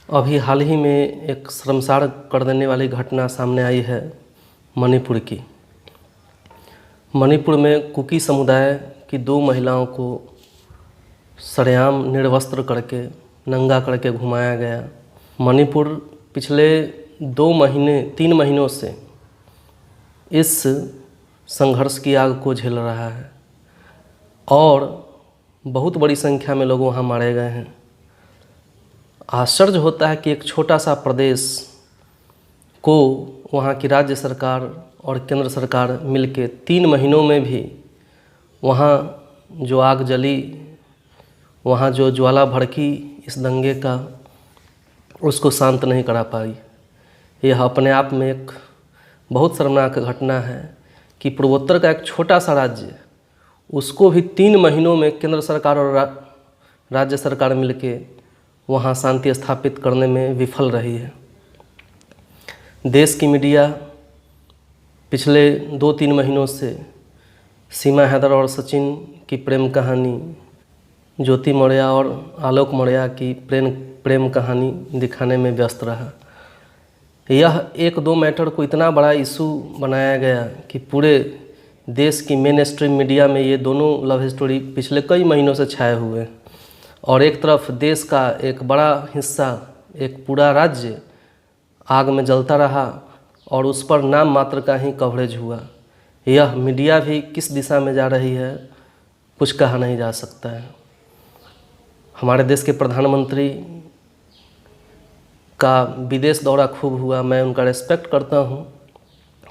अभी हाल ही में एक शर्मसार कर देने वाली घटना सामने आई है मणिपुर की। मणिपुर में कुकी समुदाय की 2 महिलाओं को सरेआम निर्वस्त्र करके नंगा करके घुमाया गया। मणिपुर पिछले 3 महीनों से इस संघर्ष की आग को झेल रहा है और बहुत बड़ी संख्या में लोग वहाँ मारे गए हैं। आश्चर्य होता है कि एक छोटा सा प्रदेश को वहाँ की राज्य सरकार और केंद्र सरकार मिलके 3 महीनों में भी वहाँ जो आग जली, वहाँ जो ज्वाला भड़की इस दंगे का, उसको शांत नहीं करा पाई। यह अपने आप में एक बहुत शर्मनाक घटना है कि पूर्वोत्तर का एक छोटा सा राज्य, उसको भी 3 महीनों में केंद्र सरकार और राज्य सरकार मिलके वहाँ शांति स्थापित करने में विफल रही है। देश की मीडिया पिछले 2-3 महीनों से सीमा हैदर और सचिन की प्रेम कहानी, ज्योति मौर्या और आलोक मौर्या की प्रेम कहानी दिखाने में व्यस्त रहा। यह 1-2 मैटर को इतना बड़ा इशू बनाया गया कि पूरे देश की मेन स्ट्रीम मीडिया में ये दोनों लव स्टोरी पिछले कई महीनों से छाए हुए हैं। और एक तरफ देश का एक बड़ा हिस्सा, एक पूरा राज्य आग में जलता रहा और उस पर नाम मात्र का ही कवरेज हुआ। यह मीडिया भी किस दिशा में जा रही है कुछ कहा नहीं जा सकता है। हमारे देश के प्रधानमंत्री का विदेश दौरा खूब हुआ, मैं उनका रिस्पेक्ट करता हूँ,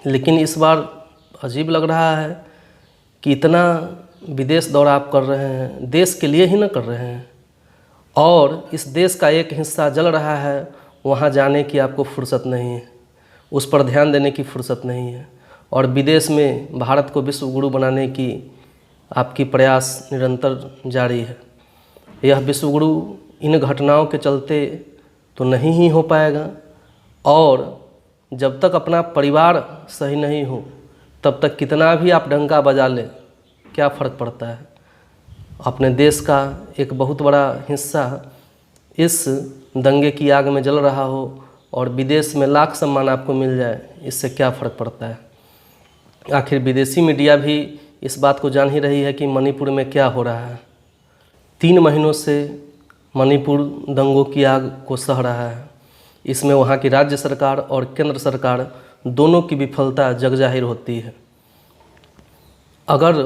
लेकिन इस बार अजीब लग रहा है कि इतना विदेश दौरा आप कर रहे हैं, देश के लिए ही ना कर रहे हैं, और इस देश का एक हिस्सा जल रहा है, वहाँ जाने की आपको फुर्सत नहीं है, उस पर ध्यान देने की फुर्सत नहीं है। और विदेश में भारत को विश्व गुरु बनाने की आपकी प्रयास निरंतर जारी है। यह विश्व गुरु इन घटनाओं के चलते तो नहीं ही हो पाएगा, और जब तक अपना परिवार सही नहीं हो तब तक कितना भी आप डंका बजा लें क्या फ़र्क पड़ता है। अपने देश का एक बहुत बड़ा हिस्सा इस दंगे की आग में जल रहा हो और विदेश में लाख सम्मान आपको मिल जाए, इससे क्या फ़र्क पड़ता है। आखिर विदेशी मीडिया भी इस बात को जान ही रही है कि मणिपुर में क्या हो रहा है। 3 महीनों से मणिपुर दंगों की आग को सह रहा है। इसमें वहाँ की राज्य सरकार और केंद्र सरकार दोनों की विफलता जग जाहिर होती है। अगर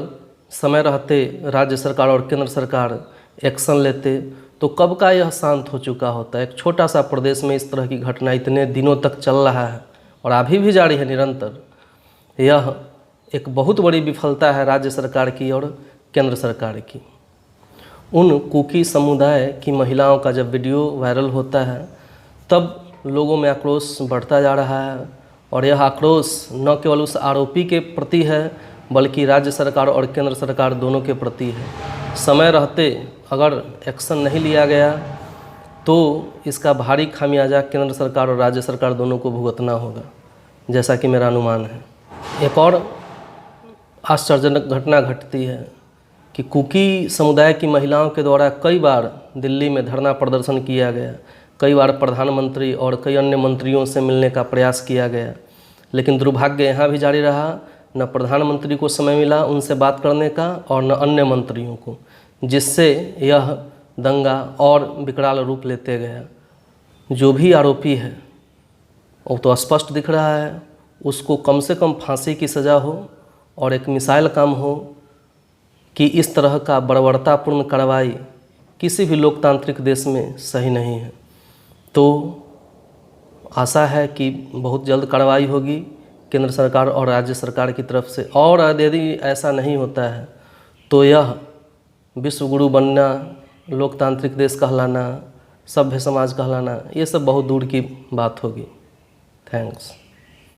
समय रहते राज्य सरकार और केंद्र सरकार एक्शन लेते तो कब का यह शांत हो चुका होता। एक छोटा सा प्रदेश में इस तरह की घटना इतने दिनों तक चल रहा है और अभी भी जारी है निरंतर। यह एक बहुत बड़ी विफलता है राज्य सरकार की और केंद्र सरकार की। उन कुकी समुदाय की महिलाओं का जब वीडियो वायरल होता है तब लोगों में आक्रोश बढ़ता जा रहा है, और यह आक्रोश न केवल उस आरोपी के प्रति है बल्कि राज्य सरकार और केंद्र सरकार दोनों के प्रति है। समय रहते अगर एक्शन नहीं लिया गया तो इसका भारी खामियाजा केंद्र सरकार और राज्य सरकार दोनों को भुगतना होगा, जैसा कि मेरा अनुमान है। एक और आश्चर्यजनक घटना घटती है कि कुकी समुदाय की महिलाओं के द्वारा कई बार दिल्ली में धरना प्रदर्शन किया गया, कई बार प्रधानमंत्री और कई अन्य मंत्रियों से मिलने का प्रयास किया गया, लेकिन दुर्भाग्य यहाँ भी जारी रहा। न प्रधानमंत्री को समय मिला उनसे बात करने का और न अन्य मंत्रियों को, जिससे यह दंगा और विकराल रूप लेते गया। जो भी आरोपी है वो तो स्पष्ट दिख रहा है, उसको कम से कम फांसी की सज़ा हो और एक मिसाइल काम हो कि इस तरह का बर्बरतापूर्ण कार्रवाई किसी भी लोकतांत्रिक देश में सही नहीं है। तो आशा है कि बहुत जल्द कार्रवाई होगी केंद्र सरकार और राज्य सरकार की तरफ से, और यदि ऐसा नहीं होता है तो यह विश्व गुरु बनना, लोकतांत्रिक देश कहलाना, सभ्य समाज कहलाना, ये सब बहुत दूर की बात होगी। थैंक्स।